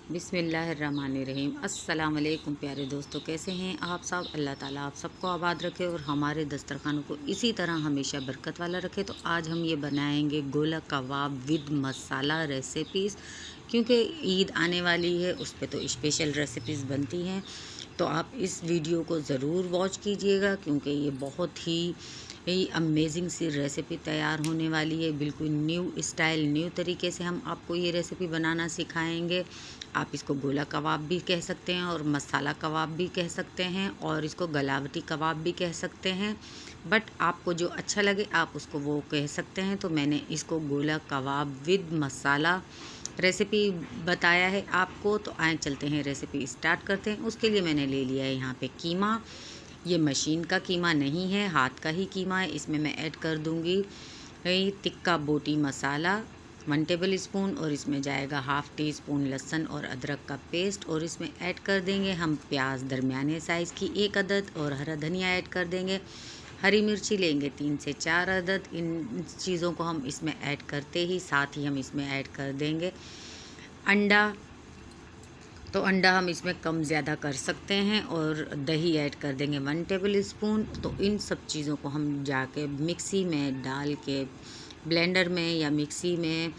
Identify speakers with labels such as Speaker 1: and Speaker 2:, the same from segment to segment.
Speaker 1: बिस्मिल्लाहिर्रहमानिर्रहीम। अस्सलाम वालेकुम प्यारे दोस्तों, कैसे हैं आप सब। अल्लाह ताला आप सबको आबाद रखे और हमारे दस्तरखानों को इसी तरह हमेशा बरकत वाला रखे। तो आज हम ये बनाएंगे गोला कबाब विद मसाला रेसिपीज़, क्योंकि ईद आने वाली है, उस पर तो स्पेशल रेसिपीज़ बनती हैं। तो आप इस वीडियो को ज़रूर वॉच कीजिएगा, क्योंकि ये बहुत ही अमेजिंग सी रेसिपी तैयार होने वाली है। बिल्कुल न्यू स्टाइल, न्यू तरीके से हम आपको ये रेसिपी बनाना सिखाएंगे। आप इसको गोला कबाब भी कह सकते हैं और मसाला कबाब भी कह सकते हैं और इसको गलावटी कबाब भी कह सकते हैं। बट आपको जो अच्छा लगे आप उसको वो कह सकते हैं। तो मैंने इसको गोला कबाब विद मसाला रेसिपी बताया है आपको। तो आए चलते हैं, रेसिपी स्टार्ट करते हैं। उसके लिए मैंने ले लिया है यहाँ पे कीमा। ये मशीन का कीमा नहीं है, हाथ का ही कीमा है। इसमें मैं ऐड कर दूँगी तिक्का बोटी मसाला 1 टेबल स्पून, और इसमें जाएगा ½ टी स्पून लहसुन और अदरक का पेस्ट, और इसमें ऐड कर देंगे हम प्याज दरमियाने साइज़ की 1 अदद, और हरा धनिया ऐड कर देंगे। हरी मिर्ची लेंगे 3 से 4 अदद। इन चीज़ों को हम इसमें ऐड करते ही साथ ही हम इसमें ऐड कर देंगे अंडा। तो अंडा हम इसमें कम ज़्यादा कर सकते हैं, और दही ऐड कर देंगे 1 टेबल स्पून। तो इन सब चीज़ों को हम जाके मिक्सी में डाल के, ब्लेंडर में या मिक्सी में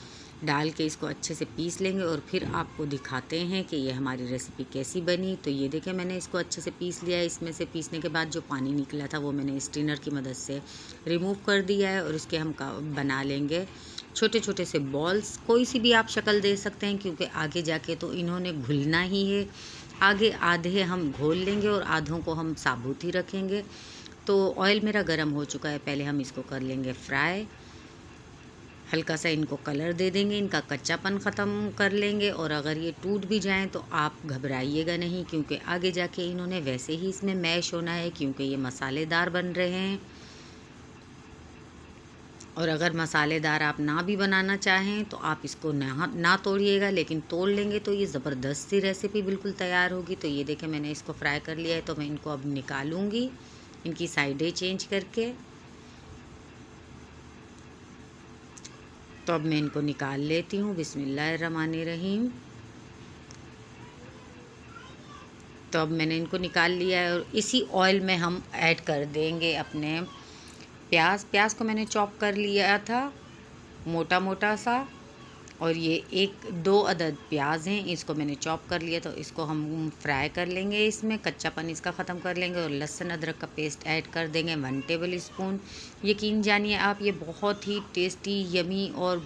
Speaker 1: डाल के इसको अच्छे से पीस लेंगे, और फिर आपको दिखाते हैं कि ये हमारी रेसिपी कैसी बनी। तो ये देखें, मैंने इसको अच्छे से पीस लिया है। इसमें से पीसने के बाद जो पानी निकला था वो मैंने स्ट्रेनर की मदद से रिमूव कर दिया है, और इसके हम बना लेंगे छोटे छोटे से बॉल्स। कोई सी भी आप शक्ल दे सकते हैं, क्योंकि आगे जाके तो इन्होंने घुलना ही है। आगे आधे हम घोल लेंगे और आधों को हम साबुत ही रखेंगे। तो ऑयल मेरा गर्म हो चुका है, पहले हम इसको कर लेंगे फ्राई। हल्का सा इनको कलर दे देंगे, इनका कच्चापन ख़त्म कर लेंगे। और अगर ये टूट भी जाएं तो आप घबराइएगा नहीं, क्योंकि आगे जाके इन्होंने वैसे ही इसमें मैश होना है, क्योंकि ये मसालेदार बन रहे हैं। और अगर मसालेदार आप ना भी बनाना चाहें तो आप इसको ना तोड़िएगा, लेकिन तोड़ लेंगे तो ये ज़बरदस्त सी रेसिपी बिल्कुल तैयार होगी। तो ये देखें, मैंने इसको फ्राई कर लिया है। तो मैं इनको अब निकालूंगी, इनकी साइडें चेंज करके। तो अब मैं इनको निकाल लेती हूँ। बिस्मिल्लाहिर्रहमानिर्रहीम। तो अब मैंने इनको निकाल लिया है, और इसी ऑयल में हम ऐड कर देंगे अपने प्याज को मैंने चॉप कर लिया था मोटा मोटा सा। और ये 1-2 अदद प्याज हैं, इसको मैंने चॉप कर लिया। तो इसको हम फ्राई कर लेंगे, इसमें कच्चापन इसका ख़त्म कर लेंगे। और लहसुन अदरक का पेस्ट ऐड कर देंगे 1 टेबल स्पून। यकीन जानिए आप, ये बहुत ही टेस्टी, यमी और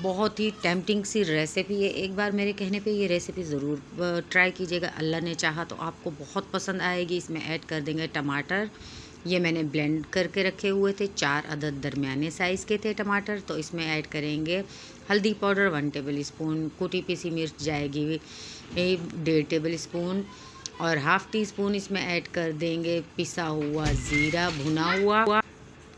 Speaker 1: बहुत ही टेम्पटिंग सी रेसिपी है। एक बार मेरे कहने पे ये रेसिपी ज़रूर ट्राई कीजिएगा। अल्लाह ने चाहा तो आपको बहुत पसंद आएगी। इसमें ऐड कर देंगे टमाटर। ये मैंने ब्लेंड करके रखे हुए थे, 4 अदद दरमियाने साइज़ के थे टमाटर। तो इसमें ऐड करेंगे हल्दी पाउडर 1 टेबल स्पून, कुटी पीसी मिर्च जाएगी 1.5 टेबल स्पून, और ½ टी स्पून इसमें ऐड कर देंगे पिसा हुआ ज़ीरा भुना हुआ।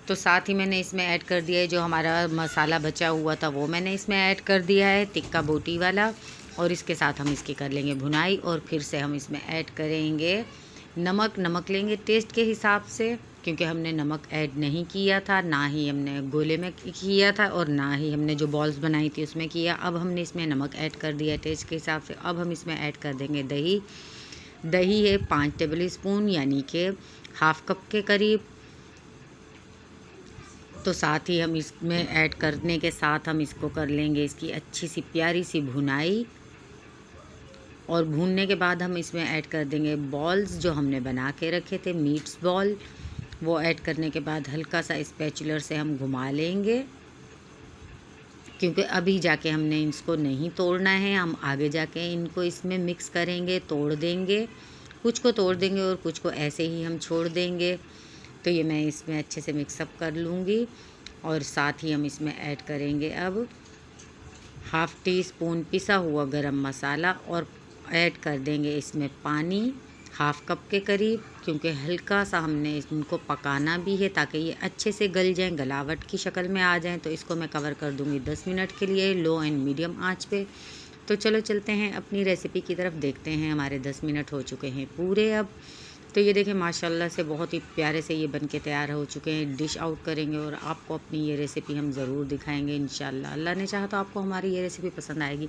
Speaker 1: तो साथ ही मैंने इसमें ऐड कर दिया है जो हमारा मसाला बचा हुआ था, वो मैंने इसमें ऐड कर दिया है तिक्का बोटी वाला। और इसके साथ हम इसकी कर लेंगे भुनाई। और फिर से हम इसमें ऐड करेंगे नमक लेंगे टेस्ट के हिसाब से, क्योंकि हमने नमक ऐड नहीं किया था, ना ही हमने गोले में किया था, और ना ही हमने जो बॉल्स बनाई थी उसमें किया। अब हमने इसमें नमक ऐड कर दिया टेस्ट के हिसाब से। अब हम इसमें ऐड कर देंगे दही है 5 टेबल स्पून, यानी कि ½ कप के करीब। तो साथ ही हम इसमें ऐड करने के साथ हम इसको कर लेंगे इसकी अच्छी सी प्यारी सी भुनाई। और भूनने के बाद हम इसमें ऐड कर देंगे बॉल्स जो हमने बना के रखे थे, मीट्स बॉल। वो ऐड करने के बाद हल्का सा स्पैचुलर से हम घुमा लेंगे, क्योंकि अभी जाके हमने इसको नहीं तोड़ना है। हम आगे जाके इनको इसमें मिक्स करेंगे, तोड़ देंगे। कुछ को तोड़ देंगे और कुछ को ऐसे ही हम छोड़ देंगे। तो ये मैं इसमें अच्छे से मिक्सअप कर लूँगी। और साथ ही हम इसमें ऐड करेंगे अब ½ टी स्पून पिसा हुआ गरम मसाला, और ऐड कर देंगे इसमें पानी ½ कप के करीब, क्योंकि हल्का सा हमने इनको पकाना भी है ताकि ये अच्छे से गल जाएं, गलावट की शक्ल में आ जाएं। तो इसको मैं कवर कर दूंगी 10 मिनट के लिए लो एंड मीडियम आंच पे। तो चलो चलते हैं अपनी रेसिपी की तरफ, देखते हैं। हमारे 10 मिनट हो चुके हैं पूरे अब। तो ये देखिए माशाल्लाह से बहुत ही प्यारे से ये बन के तैयार हो चुके हैं। डिश आउट करेंगे और आपको अपनी ये रेसिपी हम ज़रूर दिखाएंगे इंशाल्लाह। अल्लाह ने चाहा तो आपको हमारी ये रेसिपी पसंद आएगी,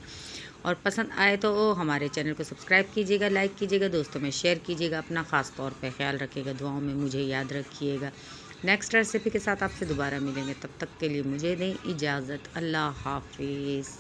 Speaker 1: और पसंद आए तो हमारे चैनल को सब्सक्राइब कीजिएगा, लाइक कीजिएगा, दोस्तों में शेयर कीजिएगा। अपना ख़ास तौर पे ख्याल रखिएगा, दुआओं में मुझे याद रखिएगा। नेक्स्ट रेसिपी के साथ आपसे दोबारा मिलेंगे, तब तक के लिए मुझे दें इजाज़त। अल्लाह हाफिज़।